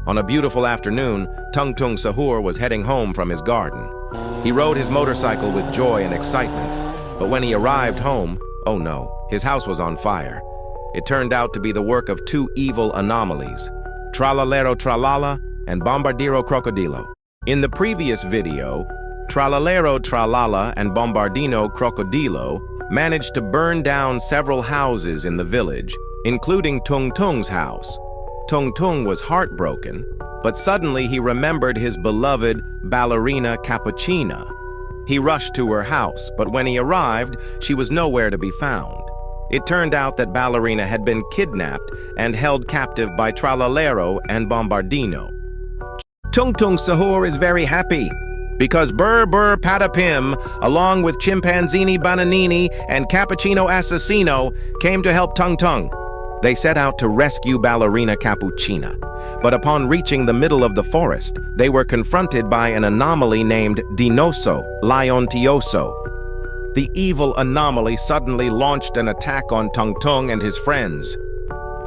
On a beautiful afternoon, Tung Tung Sahur was heading home from his garden. He rode his motorcycle with joy and excitement, but when he arrived home, oh no, his house was on fire. It turned out to be the work of two evil anomalies, Tralalero Tralala and Bombardiro Crocodilo. In the previous video, Tralalero Tralala and Bombardino Crocodilo managed to burn down several houses in the village, including Tung Tung's house. Tung Tung was heartbroken, but suddenly he remembered his beloved ballerina Cappuccina. He rushed to her house, but when he arrived, she was nowhere to be found. It turned out that ballerina had been kidnapped and held captive by Tralalero and Bombardino. Tung Tung Sahur is very happy because Burr Burr Patapim, along with Chimpanzini Bananini and Cappuccino Assassino, came to help Tung Tung. They set out to rescue ballerina Cappuccina, but upon reaching the middle of the forest, they were confronted by an anomaly named Dinoso Liontioso. The evil anomaly suddenly launched an attack on Tung Tung and his friends.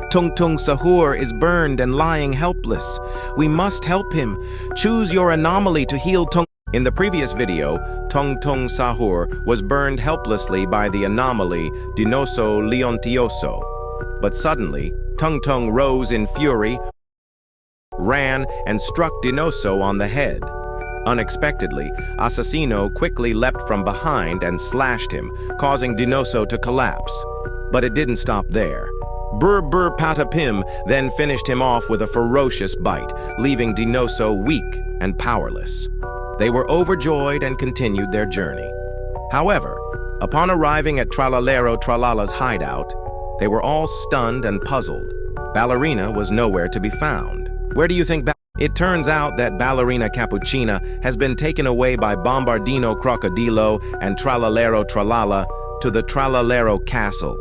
Tung Tung Sahur is burned and lying helpless. We must help him. Choose your anomaly to heal Tung. In the previous video, Tung Tung Sahur was burned helplessly by the anomaly Dinoso Liontioso. But suddenly, Tung Tung rose in fury, ran, and struck Dinoso on the head. Unexpectedly, Assassino quickly leapt from behind and slashed him, causing Dinoso to collapse. But it didn't stop there. Burr Burr Patapim then finished him off with a ferocious bite, leaving Dinoso weak and powerless. They were overjoyed and continued their journey. However, upon arriving at Tralalero Tralala's hideout, they were all stunned and puzzled. Ballerina was nowhere to be found. Where do you think It turns out that ballerina Cappuccina has been taken away by Bombardino Crocodilo and Tralalero Tralala to the Tralalero Castle.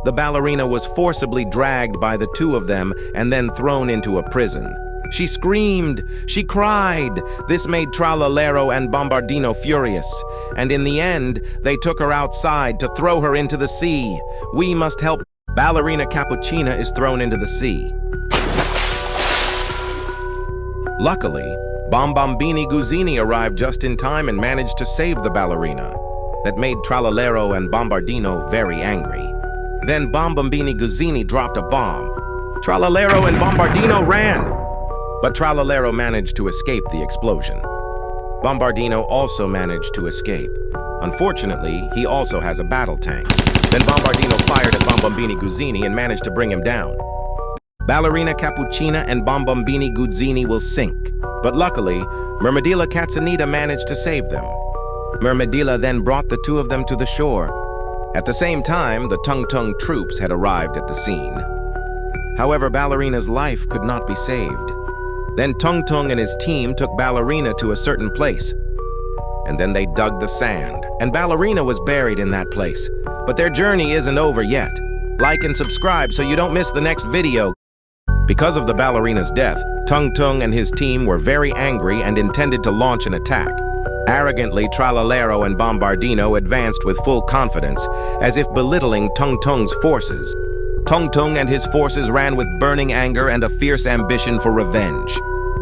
The ballerina was forcibly dragged by the two of them and then thrown into a prison. She screamed, she cried. This made Tralalero and Bombardino furious, and in the end, they took her outside to throw her into the sea. We must help. Ballerina Cappuccina is thrown into the sea. Luckily, Bombambini Guzzini arrived just in time and managed to save the ballerina. That made Tralalero and Bombardino very angry. Then Bombambini Guzzini dropped a bomb. Tralalero and Bombardino ran, but Tralalero managed to escape the explosion. Bombardino also managed to escape. Unfortunately, he also has a battle tank. Then Bombardino fired at Bombambini Guzzini and managed to bring him down. Ballerina Cappuccina and Bombambini Guzzini will sink, but luckily, Mermedilla Cazzanita managed to save them. Mermedilla then brought the two of them to the shore. At the same time, the Tung Tung troops had arrived at the scene. However, Ballerina's life could not be saved. Then Tung Tung and his team took Ballerina to a certain place. And then they dug the sand, and Ballerina was buried in that place. But their journey isn't over yet. Like and subscribe so you don't miss the next video. Because of the ballerina's death, Tung Tung and his team were very angry and intended to launch an attack. Arrogantly, Tralalero and Bombardino advanced with full confidence, as if belittling Tung Tung's forces. Tung Tung and his forces ran with burning anger and a fierce ambition for revenge.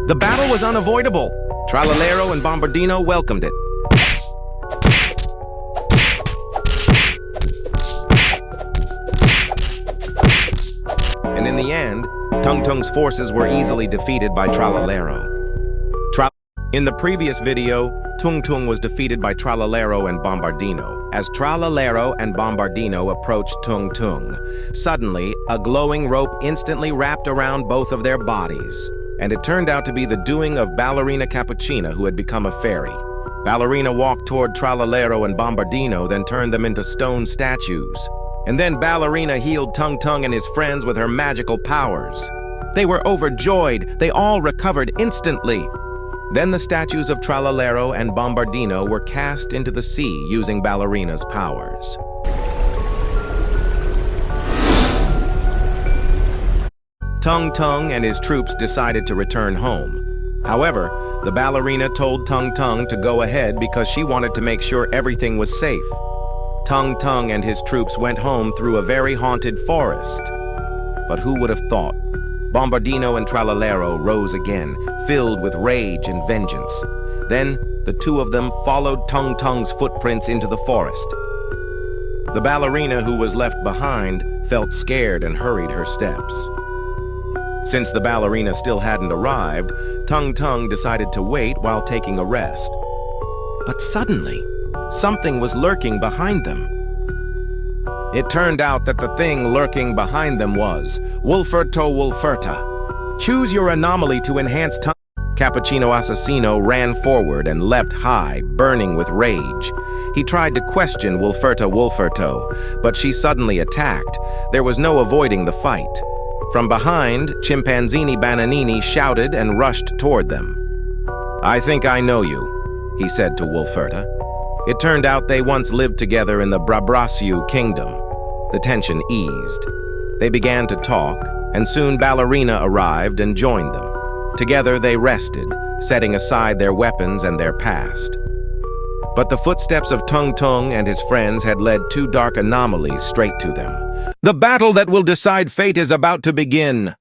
The battle was unavoidable. Tralalero and Bombardino welcomed it. And in the end, Tung Tung's forces were easily defeated by Tralalero. In the previous video, Tung Tung was defeated by Tralalero and Bombardino. As Tralalero and Bombardino approached Tung Tung, suddenly, a glowing rope instantly wrapped around both of their bodies. And it turned out to be the doing of Ballerina Cappuccina, who had become a fairy. Ballerina walked toward Tralalero and Bombardino, then turned them into stone statues. And then Ballerina healed Tung Tung and his friends with her magical powers. They were overjoyed. They all recovered instantly. Then the statues of Tralalero and Bombardino were cast into the sea using Ballerina's powers. Tung Tung and his troops decided to return home. However, the ballerina told Tung Tung to go ahead because she wanted to make sure everything was safe. Tung Tung and his troops went home through a very haunted forest. But who would have thought? Bombardino and Trallalero rose again, filled with rage and vengeance. Then, the two of them followed Tung Tung's footprints into the forest. The ballerina who was left behind felt scared and hurried her steps. Since the ballerina still hadn't arrived, Tung Tung decided to wait while taking a rest. But suddenly, something was lurking behind them. It turned out that the thing lurking behind them was Wolferto Wolferta. Choose your anomaly to enhance Tung. Cappuccino Assassino ran forward and leapt high, burning with rage. He tried to question Wolferta Wolferto, but she suddenly attacked. There was no avoiding the fight. From behind, Chimpanzini Bananini shouted and rushed toward them. "I think I know you," he said to Wolferta. It turned out they once lived together in the Brabrasiu kingdom. The tension eased. They began to talk, and soon Ballerina arrived and joined them. Together they rested, setting aside their weapons and their past. But the footsteps of Tung Tung and his friends had led two dark anomalies straight to them. "The battle that will decide fate is about to begin."